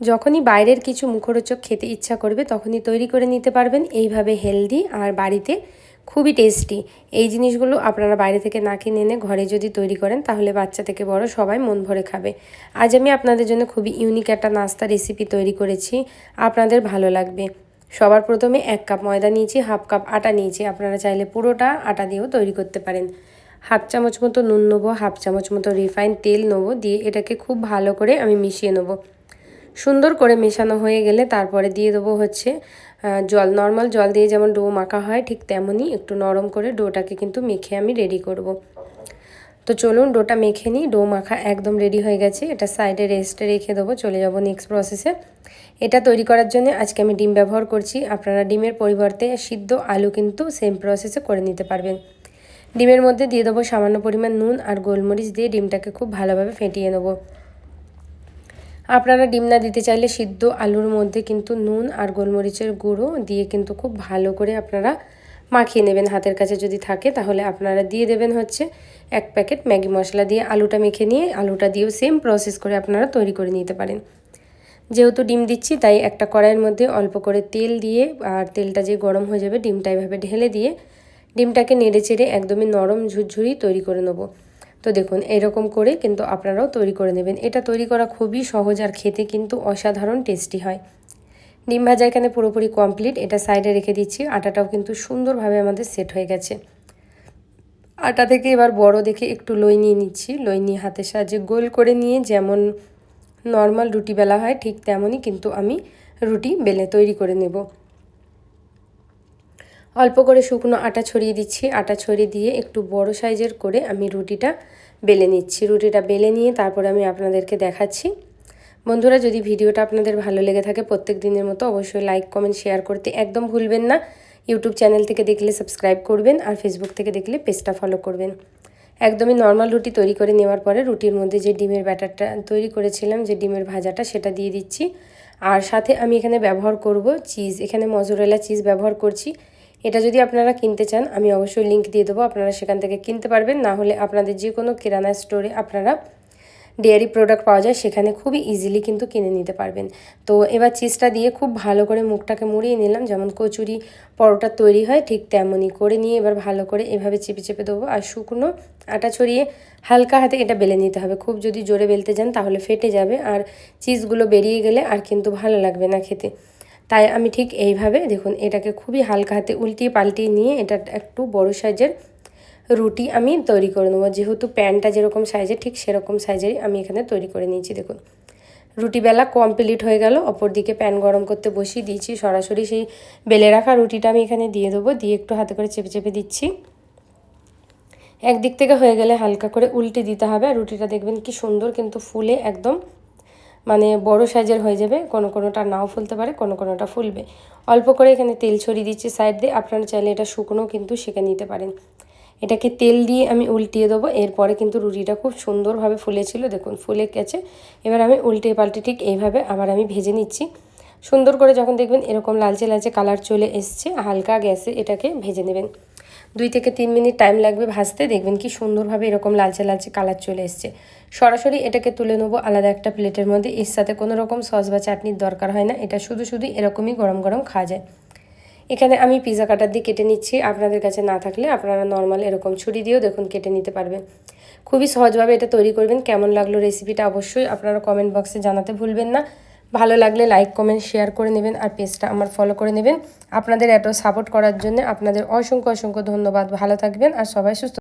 যখনই বাইরের কিছু মুখরোচক খেতে ইচ্ছা করবে তখনই তৈরি করে নিতে পারবেন এইভাবে হেলদি আর বাড়িতে খুবই টেস্টি। এই জিনিসগুলো আপনারা বাইরে থেকে না কিনে এনে ঘরে যদি তৈরি করেন তাহলে বাচ্চা থেকে বড় সবাই মন ভরে খাবে। আজ আমি আপনাদের জন্য খুবই ইউনিক একটা নাস্তা রেসিপি তৈরি করেছি, আপনাদের ভালো লাগবে। সবার প্রথমে 1 কাপ ময়দা নিয়েছি, হাফ কাপ আটা নিয়েছি। আপনারা চাইলে পুরোটা আটা দিয়েও তৈরি করতে পারেন। হাফ চামচ মতো নুন নেবো, হাফ চামচ মতো রিফাইন তেল নেবো, দিয়ে এটাকে খুব ভালো করে আমি মিশিয়ে নেবো। সুন্দর করে মেশানো হয়ে গেলে তারপরে দিয়ে দেবো হচ্ছে জল। নর্মাল জল দিয়ে যেমন ডো মাখা হয় ঠিক তেমনই একটু নরম করে ডোটাকে কিন্তু মেখে আমি রেডি করব। তো চলুন ডোটা মেখে নিই। ডো মাখা একদম রেডি হয়ে গেছে, এটা সাইডে রেস্টে রেখে দেবো। চলে যাব নেক্সট প্রসেসে। এটা তৈরি করার জন্য আজকে আমি ডিম ব্যবহার করছি। আপনারা ডিমের পরিবর্তে সিদ্ধ আলু কিন্তু সেম প্রসেসে করে নিতে পারবেন। ডিমের মধ্যে দিয়ে দেবো সামান্য পরিমাণ নুন আর গোলমরিচ দিয়ে ডিমটাকে খুব ভালোভাবে ফেটিয়ে নেবো। আপনারা ডিম না দিতে চাইলে সিদ্ধ আলুর মধ্যে কিন্তু নুন আর গোলমরিচের গুঁড়ো দিয়ে কিন্তু খুব ভালো করে আপনারা মাখিয়ে নেবেন। হাতের কাছে যদি থাকে তাহলে আপনারা দিয়ে দেবেন হচ্ছে 1 প্যাকেট ম্যাগি মশলা, দিয়ে আলুটা মেখে নিয়ে আলুটা দিয়েও সেম প্রসেস করে আপনারা তৈরি করে নিতে পারেন। যেহেতু ডিম দিচ্ছি তাই একটা কড়াইয়ের মধ্যে অল্প করে তেল দিয়ে, আর তেলটা যে গরম হয়ে যাবে ডিমটা এভাবে ঢেলে দিয়ে ডিমটাকে নেড়ে চেড়ে একদমই নরম ঝুরঝুরি তৈরি করে নেবো। তো দেখুন এরকম করে কিন্তু আপনারাও তৈরি করে নেবেন। এটা তৈরি করা খুবই সহজ আর খেতে কিন্তু অসাধারণ টেস্টি হয়। ডিম ভাজা এখানে পুরোপুরি কমপ্লিট, এটা সাইডে রেখে দিচ্ছি। আটাটাও কিন্তু সুন্দরভাবে আমাদের সেট হয়ে গেছে। আটা থেকে এবার বড় দেখে একটু লই নিয়ে নিচ্ছি। লই নিয়ে হাতের সাহায্যে গোল করে নিয়ে যেমন নর্মাল রুটি বেলা হয় ঠিক তেমনই কিন্তু আমি রুটি বেলে তৈরি করে নেব। অল্প করে শুকনো আটা ছড়িয়ে দিচ্ছি। আটা ছড়িয়ে দিয়ে একটু বড় সাইজের করে আমি রুটিটা বেলে নিচ্ছি। রুটিটা বেলে নিয়ে তারপরে আমি আপনাদেরকে দেখাচ্ছি। বন্ধুরা, যদি ভিডিওটা আপনাদের ভালো লেগে থাকে প্রত্যেক দিনের মতো অবশ্যই লাইক কমেন্ট শেয়ার করতে একদম ভুলবেন না। ইউটিউব চ্যানেল থেকে দেখলে সাবস্ক্রাইব করবেন, আর ফেসবুক থেকে দেখলে পেজটা ফলো করবেন। একদমই নর্মাল রুটি তৈরি করে নেওয়ার পরে রুটির মধ্যে যে ডিমের ব্যাটারটা তৈরি করেছিলাম, যে ডিমের ভাজাটা, সেটা দিয়ে দিচ্ছি। আর সাথে আমি এখানে ব্যবহার করব চিজ। এখানে মজুরেলা চিজ ব্যবহার করছি। এটা যদি আপনারা কিনতে চান আমি অবশ্যই লিংক দিয়ে দেবো, আপনারা সেখান থেকে কিনতে পারবেন। না হলে আপনাদের যে কোনো কিরানা স্টোরে আপনারা ডেয়ারি প্রোডাক্ট পাওয়া যায়, সেখানে খুবই ইজিলি কিন্তু কিনে নিতে পারবেন। তো এবার চিজটা দিয়ে খুব ভালো করে মুখটাকে মুড়িয়ে নিলাম, যেমন কচুরি পরোটা তৈরি হয় ঠিক তেমনই করে নিয়ে এবার ভালো করে এভাবে চেপে চেপে দেবো। আর শুকনো আটা ছড়িয়ে হালকা হাতে এটা বেলে নিতে হবে। খুব যদি জোরে বেলতে যান তাহলে ফেটে যাবে, আর চিজগুলো বেরিয়ে গেলে আর কিন্তু ভালো লাগবে না খেতে। তাই আমি ঠিক এইভাবে দেখুন এটাকে খুবই হালকা হাতে উল্টিয়ে পাল্টিয়ে নিয়ে এটা একটু বড় সাইজের রুটি আমি তৈরি করে নেবো। যেহেতু প্যানটা যেরকম সাইজের ঠিক সেরকম সাইজেরই আমি এখানে তৈরি করে নিয়েছি। দেখুন রুটি বেলা কমপ্লিট হয়ে গেল। অপর দিকে প্যান গরম করতে বসিয়ে দিয়েছি। সরাসরি সেই বেলে রাখা রুটিটা আমি এখানে দিয়ে দেবো। দিয়ে একটু হাতে করে চেপে চেপে দিচ্ছি। একদিক থেকে হয়ে গেলে হালকা করে উল্টে দিতে হবে। আর রুটিটা দেখবেন কি সুন্দর কিন্তু ফুলে একদম মানে বড় সাইজের হয়ে যাবে। কোনোটা নাও ফুলতে পারে, কোনোটা ফুলবে। অল্প করে এখানে তেল ছড়িয়ে দিচ্ছি সাইড দিয়ে। আপনারা চাইলে এটা শুকনো কিন্তু সেঁকে নিতে পারেন। এটাকে তেল দিয়ে আমি উল্টিয়ে দেবো। এরপরে কিন্তু রুটিটা খুব সুন্দরভাবে ফুলেছিল, দেখুন ফুলে গেছে। এবার আমি উল্টে পাল্টে ঠিক এইভাবে আবার আমি ভেজে নিচ্ছি। সুন্দর করে যখন দেখবেন এরকম লালচে লালচে কালার চলে এসছে, হালকা গ্যাসে এটাকে ভেজে নেবেন। 2 থেকে 3 মিনিট টাইম লাগবে ভাজতে। দেখবেন কি সুন্দরভাবে এরকম লালচে লালচে কালার চলে এসছে। সরাসরি এটাকে তুলে নেবো আলাদা একটা প্লেটের মধ্যে। এর সাথে কোনো রকম সস বা চাটনির দরকার হয় না, এটা শুধু এরকমই গরম গরম খাওয়া যায়। এখানে আমি পিজা কাটার দিয়ে কেটে নিচ্ছি। আপনাদের কাছে না থাকলে আপনারা নর্মাল এরকম ছুরি দিয়েও দেখুন কেটে নিতে পারবেন। খুবই সহজভাবে এটা তৈরি করবেন। কেমন লাগলো রেসিপিটা অবশ্যই আপনারা কমেন্ট বক্সে জানাতে ভুলবেন না। ভালো লাগলে লাইক কমেন্ট শেয়ার করে নেবেন, আর পেজটা আমার ফলো করে নেবেন। আপনাদের এত সাপোর্ট করার জন্য আপনাদের অসংখ্য ধন্যবাদ। ভালো থাকবেন আর সবাই সুস্থ